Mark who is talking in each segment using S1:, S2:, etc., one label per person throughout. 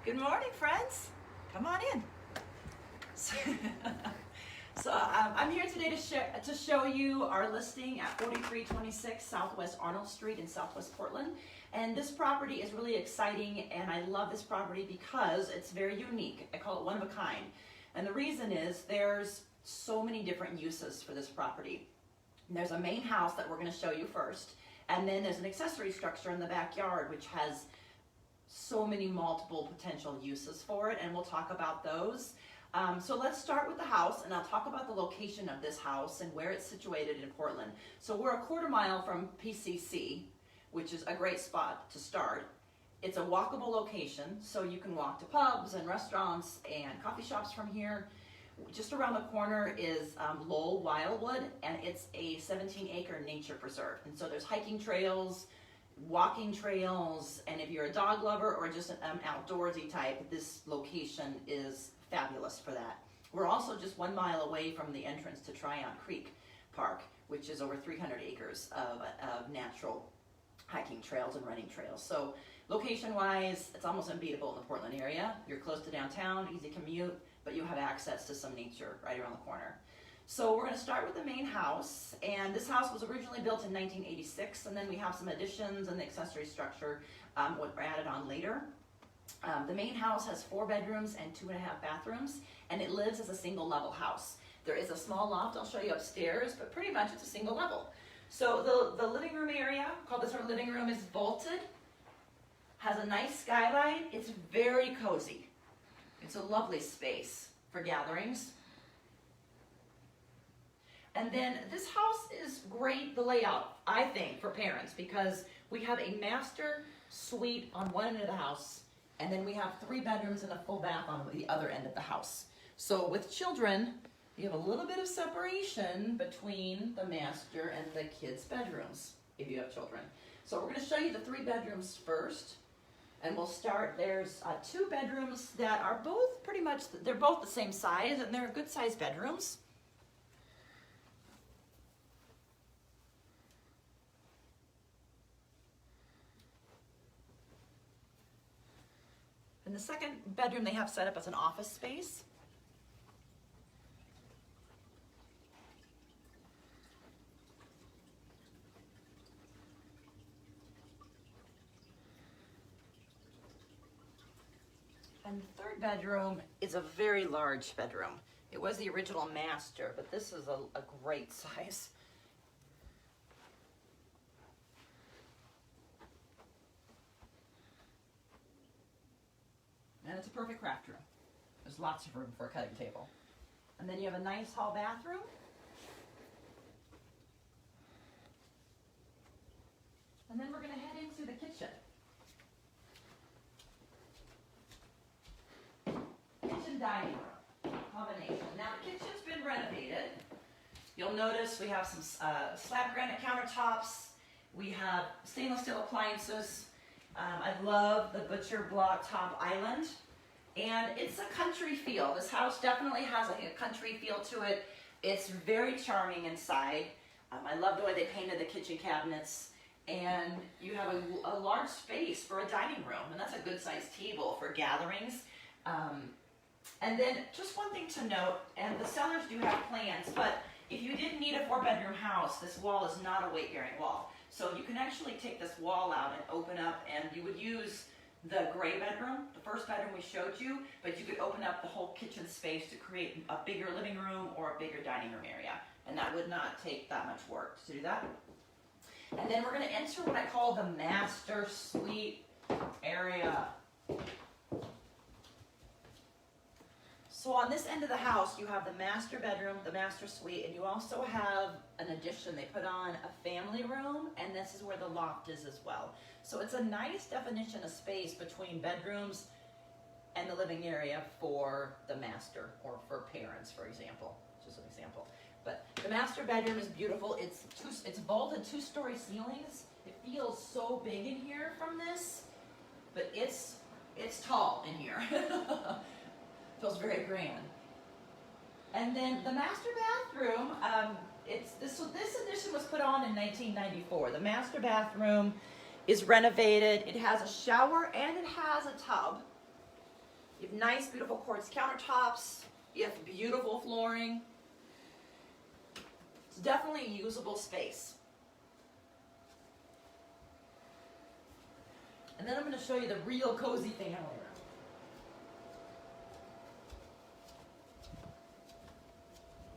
S1: Good morning, friends. Come on in. I'm here today to show you our listing at 4326 Southwest Arnold Street in Southwest Portland. And this property is really exciting, and I love this property because it's very unique. I call it one of a kind. And the reason is there's so many different uses for this property. There's a main house that we're going to show you first, and then there's an accessory structure in the backyard which has so many multiple potential uses for it, and we'll talk about those. So let's start with the house, and I'll talk about the location of this house and where it's situated in Portland. So we're a quarter mile from PCC, which is a great spot to start. It's a walkable location, so you can walk to pubs and restaurants and coffee shops from here. Just around the corner is Lowell Wildwood, and it's a 17-acre nature preserve. And so there's hiking trails, walking trails, and if you're a dog lover or just an outdoorsy type, this location is fabulous for that. We're also just 1 mile away from the entrance to Tryon Creek Park, which is over 300 acres of natural hiking trails and running trails. So location-wise, it's almost unbeatable in the Portland area. You're close to downtown, easy commute, but you have access to some nature right around the corner. So we're going to start with the main house, and this house was originally built in 1986, and then we have some additions and the accessory structure were added on later. The main house has 4 bedrooms and 2.5 bathrooms, and it lives as a single level house. There is a small loft I'll show you upstairs, but pretty much it's a single level. So the living room area, called this our living room, is vaulted, has a nice skylight. It's very cozy. It's a lovely space for gatherings. And then this house is great, the layout, I think, for parents, because we have a master suite on one end of the house, and then we have 3 bedrooms and a full bath on the other end of the house. So with children, you have a little bit of separation between the master and the kids' bedrooms, if you have children. So we're going to show you the 3 bedrooms first, and we'll start. There's 2 bedrooms that are both pretty much, they're both the same size, and they're good sized bedrooms. In the second bedroom, they have set up as an office space. And the third bedroom is a very large bedroom. It was the original master, but this is a great size. And it's a perfect craft room. There's lots of room for a cutting table. And then you have a nice hall bathroom. And then we're going to head into the kitchen. Kitchen dining room combination. Now the kitchen's been renovated. You'll notice we have some slab granite countertops. We have stainless steel appliances. I love the butcher block top island, and it's a country feel. This house definitely has a country feel to it. It's very charming inside. I love the way they painted the kitchen cabinets, and you have a large space for a dining room, and that's a good sized table for gatherings. And then just one thing to note, and the sellers do have plans, but if you didn't need a 4-bedroom house, this wall is not a weight-bearing wall. So you can actually take this wall out and open up, and you would use the gray bedroom, the first bedroom we showed you, but you could open up the whole kitchen space to create a bigger living room or a bigger dining room area. And that would not take that much work to do that. And then we're going to enter what I call the master suite area. So on this end of the house, you have the master bedroom, the master suite, and you also have an addition. They put on a family room, and this is where the loft is as well. So it's a nice definition of space between bedrooms and the living area for the master, or for parents, for example. Just an example. But the master bedroom is beautiful. It's vaulted 2-story ceilings. It feels so big in here from this, but it's tall in here. Feels very grand. And then the master bathroom, this addition was put on in 1994. The master bathroom is renovated. It has a shower and it has a tub. You have nice, beautiful quartz countertops. You have beautiful flooring. It's definitely a usable space. And then I'm going to show you the real cozy family room.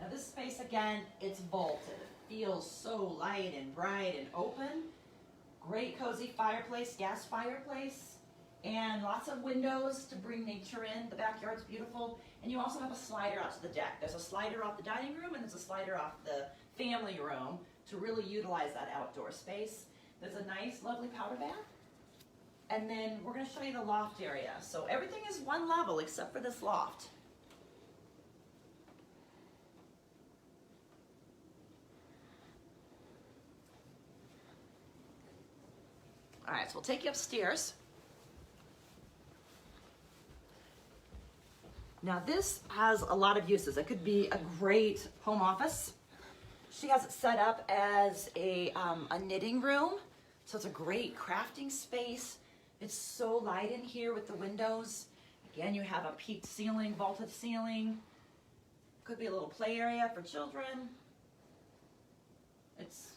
S1: Now this space, again, it's vaulted. It feels so light and bright and open. Great cozy fireplace, gas fireplace, and lots of windows to bring nature in. The backyard's beautiful. And you also have a slider out to the deck. There's a slider off the dining room and there's a slider off the family room to really utilize that outdoor space. There's a nice, lovely powder bath. And then we're going to show you the loft area. So everything is one level except for this loft. All right, so we'll take you upstairs. Now this has a lot of uses. It could be a great home office. She has it set up as a knitting room. So it's a great crafting space. It's so light in here with the windows. Again, you have a peaked ceiling, vaulted ceiling. Could be a little play area for children. It's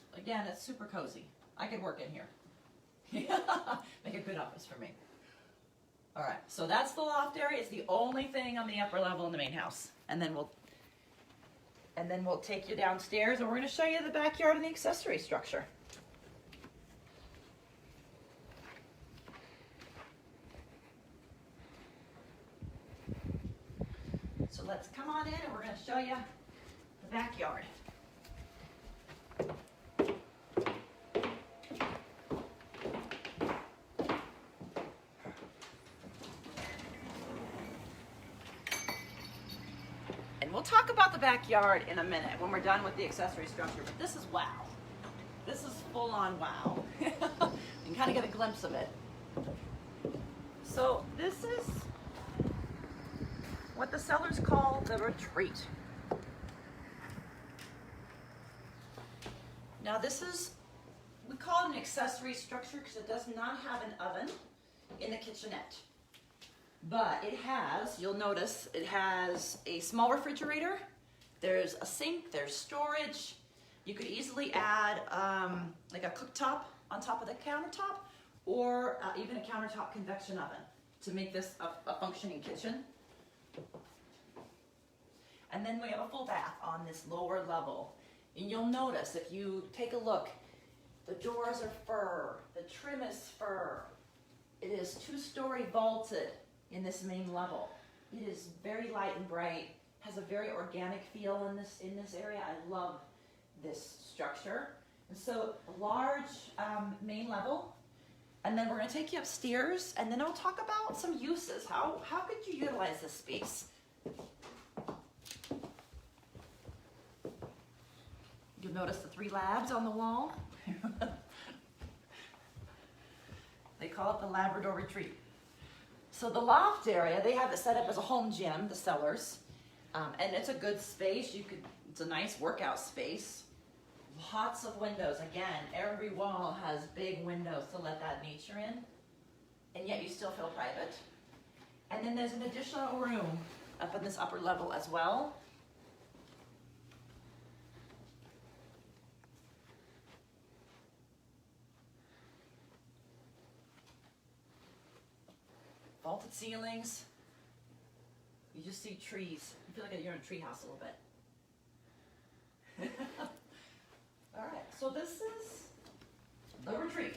S1: super cozy. I could work in here. Make a good office for me. All right, so that's the loft area. It's the only thing on the upper level in the main house. And then we'll take you downstairs and we're going to show you the backyard and the accessory structure. So let's come on in and we're going to show you the backyard. We'll talk about the backyard in a minute when we're done with the accessory structure, but this is wow. This is full on wow. You can kind of get a glimpse of it. So this is what the sellers call the retreat. Now we call it an accessory structure because it does not have an oven in the kitchenette. But it has, you'll notice, it has a small refrigerator, there's a sink, there's storage. You could easily add like a cooktop on top of the countertop or even a countertop convection oven to make this a functioning kitchen. And then we have a full bath on this lower level. And you'll notice if you take a look, the doors are fir, the trim is fir. It is 2-story vaulted in this main level. It is very light and bright, has a very organic feel in this area. I love this structure. And so a large main level, and then we're going to take you upstairs, and then I'll talk about some uses. How could you utilize this space? You'll notice the 3 labs on the wall. They call it the Labrador Retreat. So the loft area, they have it set up as a home gym, the sellers, and it's a good space. It's a nice workout space. Lots of windows. Again, every wall has big windows to let that nature in, and yet you still feel private. And then there's an additional room up in this upper level as well. Vaulted ceilings. You just see trees. You feel like you're in a tree house a little bit. All right, so this is the retreat.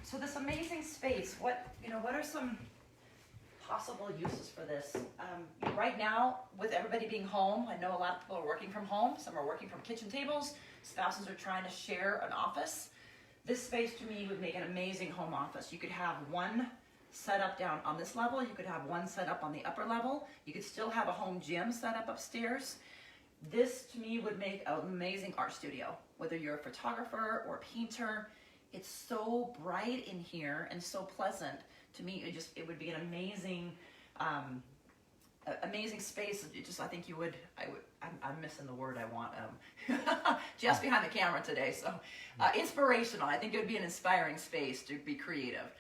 S1: So this amazing space, what are some possible uses for this? Right now, with everybody being home, I know a lot of people are working from home. Some are working from kitchen tables. Spouses are trying to share an office. This space to me would make an amazing home office. You could have one set up down on this level. You could have one set up on the upper level. You could still have a home gym set up upstairs. This to me would make an amazing art studio, whether you're a photographer or a painter. It's so bright in here and so pleasant To me, it would be an amazing, amazing space. I think you would, I'm missing the word I want. Jeff's behind the camera today, so inspirational. I think it would be an inspiring space to be creative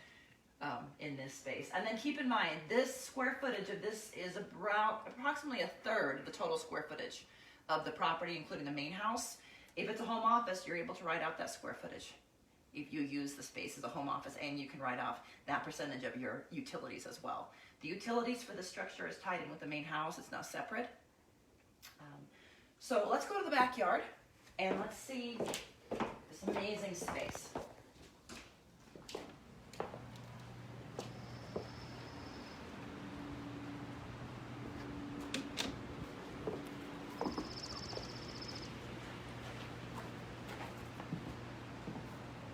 S1: in this space. And then keep in mind, this square footage of this is approximately a third of the total square footage of the property, including the main house. If it's a home office, you're able to write out that square footage if you use the space as a home office, and you can write off that percentage of your utilities as well. The utilities for the structure is tied in with the main house. It's now separate. So let's go to the backyard and let's see this amazing space.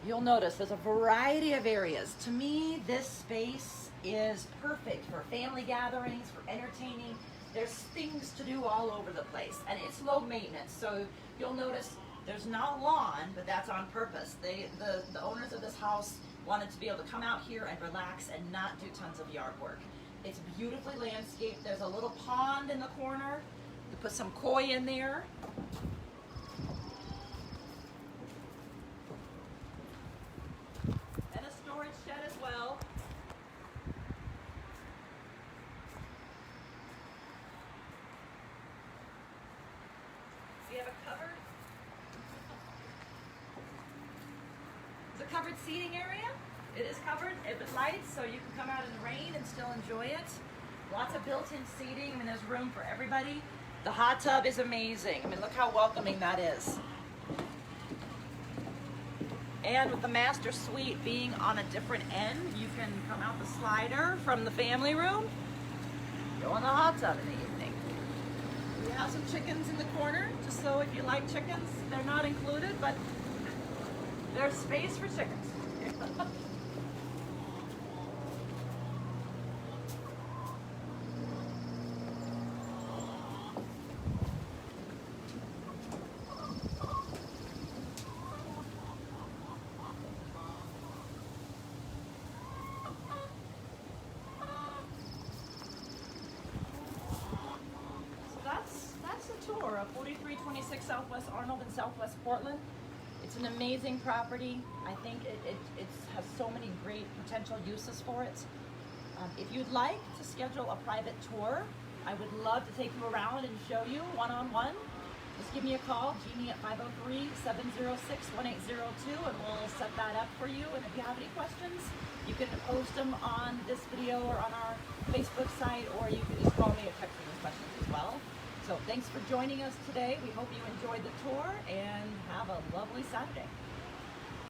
S1: You'll notice there's a variety of areas. To me, this space is perfect for family gatherings, for entertaining. There's things to do all over the place, and it's low maintenance. So you'll notice there's not lawn, but that's on purpose. The owners of this house wanted to be able to come out here and relax and not do tons of yard work. It's beautifully landscaped. There's a little pond in the corner. You put some koi in there. Shed as well. We have a cupboard. It's a covered seating area. It is covered with lights, so you can come out in the rain and still enjoy it. Lots of built-in seating. I mean, there's room for everybody. The hot tub is amazing. I mean, look how welcoming that is. And with the master suite being on a different end, you can come out the slider from the family room, go in the hot tub in the evening. We have some chickens in the corner, just so if you like chickens, they're not included, but there's space for chickens. Tour of 4326 Southwest Arnold in Southwest Portland. It's an amazing property. I think it has so many great potential uses for it. If you'd like to schedule a private tour, I would love to take you around and show you one-on-one. Just give me a call, Jeannie at 503-706-1802, and we'll set that up for you. And if you have any questions, you can post them on this video or on our Facebook site, or you can just call me or text me with questions as well. So thanks for joining us today. We hope you enjoyed the tour and have a lovely Saturday.